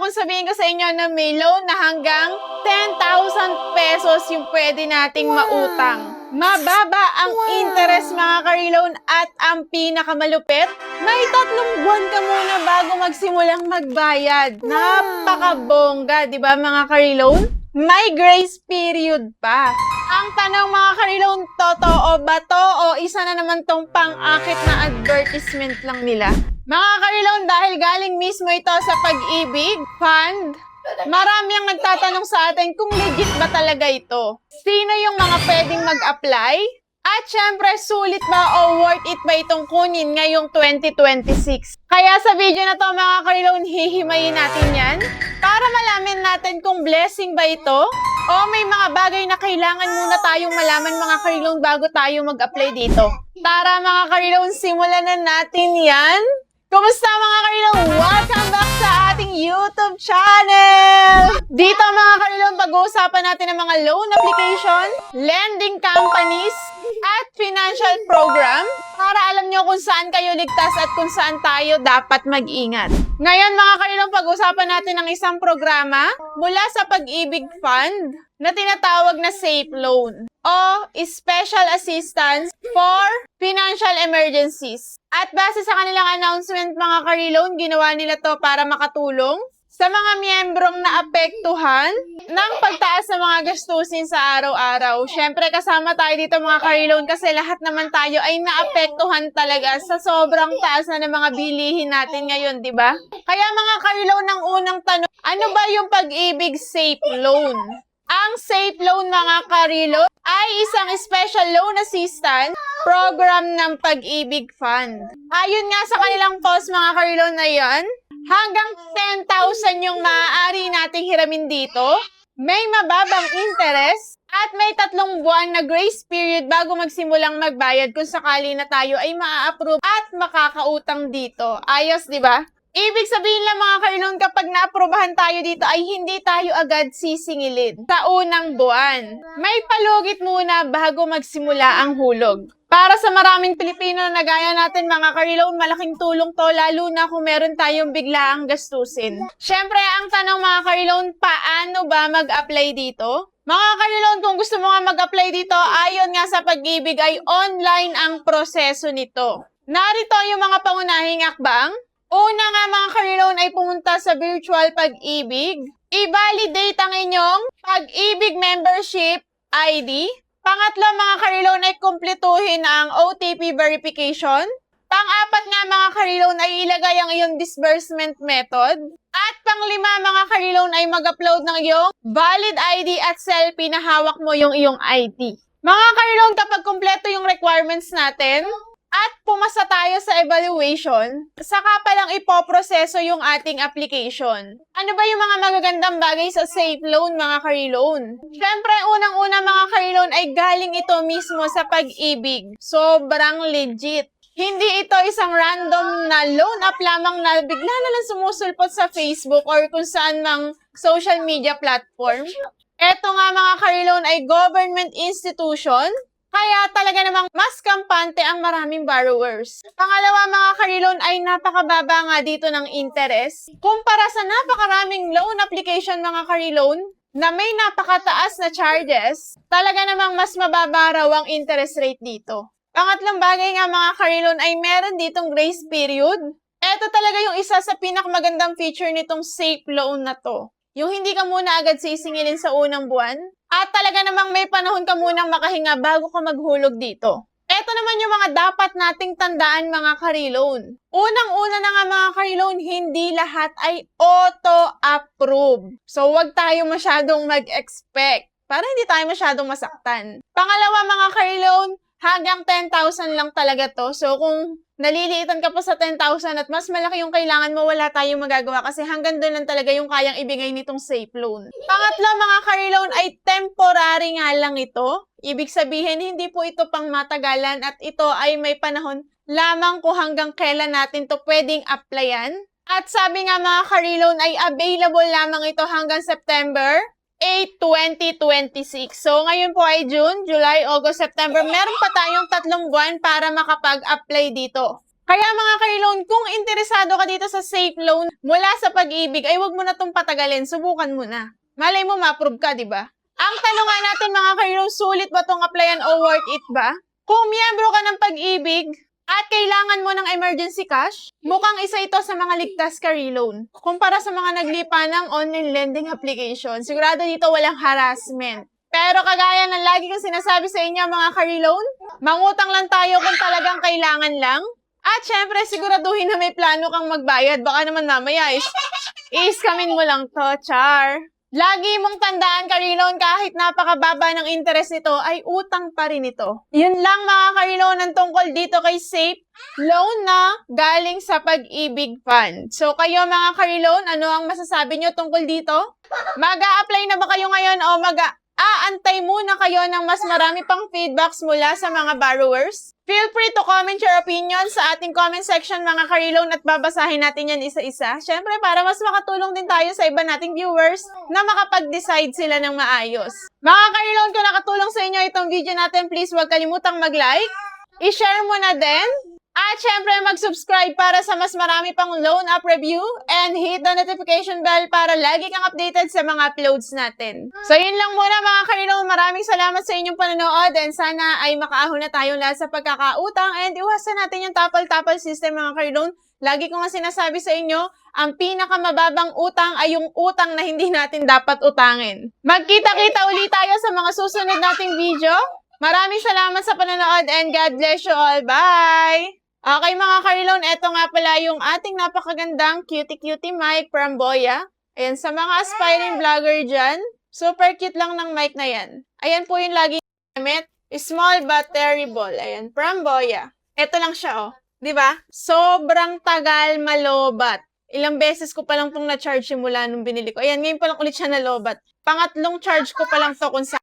kung sabihin ko sa inyo na may loan na hanggang 10,000 pesos yung pwede nating mautang. Mababa ang interest mga ka-reloan at ang pinakamalupit, may 3 buwan ka muna bago magsimulang magbayad. Napakabongga, di ba mga ka-reloan? May grace period pa. Ang tanong mga ka-reloan, totoo ba to o isa na naman tong pang-akit na advertisement lang nila? Mga ka-reloan, dahil galing mismo ito sa Pag-ibig Fund, marami ang nagtatanong sa atin kung legit ba talaga ito. Sino yung mga pwedeng mag-apply? At syempre, sulit ba o worth it ba itong kunin ngayong 2026? Kaya sa video na to mga ka-reloan, hihimayin natin yan para malaman natin kung blessing ba ito o may mga bagay na kailangan muna tayong malaman mga ka-reloan bago tayo mag-apply dito. Tara mga ka-reloan, simulan na natin yan. Kumusta mga ka-reloan? Welcome back sa ating YouTube channel! Dito mga ka-reloan, pag-uusapan natin ang mga loan application, lending companies, at financial program para alam nyo kung saan kayo ligtas at kung saan tayo dapat mag-ingat. Ngayon mga ka-reloan, pag-uusapan natin ang isang programa mula sa Pag-ibig Fund na tinatawag na Safe Loan o Special Assistance for Financial Emergencies. At base sa kanilang announcement mga ka-reloan, ginawa nila to para makatulong sa mga miyembrong naapektuhan ng pagtaas ng mga gastusin sa araw-araw. Syempre kasama tayo dito mga ka-reloan kasi lahat naman tayo ay naapektuhan talaga sa sobrang taas na ng mga bilihin natin ngayon, di ba? Kaya mga ka-reloan, ang unang tanong, ano ba yung Pag-ibig Safe Loan? Ang Safe Loan mga ka-reloan ay isang special loan assistance program ng Pag-ibig Fund. Ayon nga sa kanilang post mga ka-reloan na yan, hanggang 10,000 yung maaari nating hiramin dito, may mababang interest, at may 3 buwan na grace period bago magsimulang magbayad kung sakali na tayo ay maa-approve at makakautang dito. Ayos, di ba? Ibig sabihin lang mga ka-reloan, kapag na-aprobahan tayo dito ay hindi tayo agad sisingilin sa unang buwan. May palugit muna bago magsimula ang hulog. Para sa maraming Pilipino na gaya natin mga ka-reloan, malaking tulong to lalo na kung meron tayong biglaang gastusin. Syempre, ang tanong mga ka-reloan, paano ba mag-apply dito? Mga ka-reloan, kung gusto mo nga mag-apply dito, ayon nga sa Pag-ibig ay online ang proseso nito. Narito yung mga pangunahing akbang. Una nga mga ka-reloan ay pumunta sa virtual Pag-ibig. I-validate ang inyong Pag-ibig membership ID. Pangatlo mga ka-reloan ay kumpletuhin ang OTP verification. Pang-apat nga mga ka-reloan ay ilagay ang iyong disbursement method. At pang-5 mga ka-reloan ay mag-upload ng iyong valid ID at selfie na hawak mo yung iyong ID. Mga ka-reloan, kapag kumpleto yung requirements natin, at pumasa tayo sa evaluation, saka pa lang ipoproseso yung ating application. Ano ba yung mga magagandang bagay sa Safe Loan mga ka-reloan? Syempre, unang-una mga ka-reloan ay galing ito mismo sa Pag-ibig. Sobrang legit. Hindi ito isang random na loan app lamang na bigla na lang sumusulpot sa Facebook or kung saan mang social media platform. Ito nga mga ka-reloan ay government institution. Kaya talaga namang mas kampante ang maraming borrowers. Pangalawa mga ka-reloan ay napakababa nga dito ng interest. Kumpara sa napakaraming loan application mga ka-reloan na may napakataas na charges, talaga namang mas mababa raw ang interest rate dito. Pangatlong bagay nga mga ka-reloan ay meron ditong grace period. Ito talaga yung isa sa pinakamagandang feature nitong Safe Loan na to. Yung hindi ka muna agad sisingilin sa unang buwan. At talaga namang may panahon ka munang makahinga bago ka maghulog dito. Ito naman yung mga dapat nating tandaan mga ka-reloan. Unang-una na nga mga ka-reloan, hindi lahat ay auto-approve. So wag tayo masyadong mag-expect para hindi tayo masyadong masaktan. Pangalawa mga ka-reloan, hanggang 10,000 lang talaga to. So kung naliliitan ka pa sa 10,000 at mas malaki yung kailangan mo, wala tayong magagawa kasi hanggang doon lang talaga yung kayang ibigay nitong Safe Loan. Pangatlo mga ka-reloan ay temporary nga lang ito. Ibig sabihin, hindi po ito pang matagalan at ito ay may panahon lamang kung hanggang kailan natin to pwedeng applyan. At sabi nga mga ka-reloan ay available lamang ito hanggang September 8, 2026. So, ngayon po ay June, July, August, September. Meron pa tayong 3 buwan para makapag-apply dito. Kaya mga ka-loan, kung interesado ka dito sa safe loan mula sa Pag-ibig, ay wag mo na itong patagalin. Subukan mo na. Malay mo, ma-approve ka, di ba? Ang tanong nga natin mga ka-loan, sulit ba itong applyan o worth it ba? Kung miyembro ka ng Pag-ibig at kailangan mo ng emergency cash, mukhang isa ito sa mga ligtas ka-loan. Kumpara sa mga naglipa ng online lending application, sigurado dito walang harassment. Pero kagaya ng lagi kong sinasabi sa inyo mga ka-loan, mangutang lang tayo kung talagang kailangan lang. At syempre, siguraduhin na may plano kang magbayad. Baka naman mamaya i-scamin mo lang to, char. Lagi mong tandaan, ka-loan, kahit napakababa ng interest nito, ay utang pa rin ito. Yun lang mga ka-loan ang tungkol dito kay Safe Loan na galing sa Pag-ibig Fund. So kayo mga ka-loan, ano ang masasabi nyo tungkol dito? Mag-a-apply na ba kayo ngayon o antay muna kayo ng mas marami pang feedbacks mula sa mga borrowers? Feel free to comment your opinion sa ating comment section mga ka-loan at babasahin natin yan isa-isa. Syempre para mas makatulong din tayo sa iba nating viewers na makapag-decide sila ng maayos. Mga ka-loan, kung nakatulong sa inyo itong video natin, please huwag kalimutang mag-like, i-share mo na din, at syempre mag-subscribe para sa mas marami pang loan app review and hit the notification bell para lagi kang updated sa mga uploads natin. So yun lang muna mga ka-loan, maraming salamat sa inyong panonood and sana ay makaahon na tayong lahat sa pagkakautang and iwasan natin yung tapal-tapal system mga ka-loan. Lagi ko nga sinasabi sa inyo, ang pinakamababang utang ay yung utang na hindi natin dapat utangin. Magkita-kita ulit tayo sa mga susunod nating video. Maraming salamat sa panonood and God bless you all. Bye! Okay mga ka-loan, eto nga pala yung ating napakagandang cutie-cutie mic from Boya. Ayan, sa mga aspiring vlogger dyan, super cute lang ng mic na yan. Ayan po yung lagi gamit. Small but terrible. Ayan, from Boya. Eto lang siya, oh. Diba? Sobrang tagal malobat. Ilang beses ko pa lang pong na-charge simula nung binili ko. Ayan, ngayon pa lang ulit siya nalobat. Pangatlong charge ko pa lang to kung saan.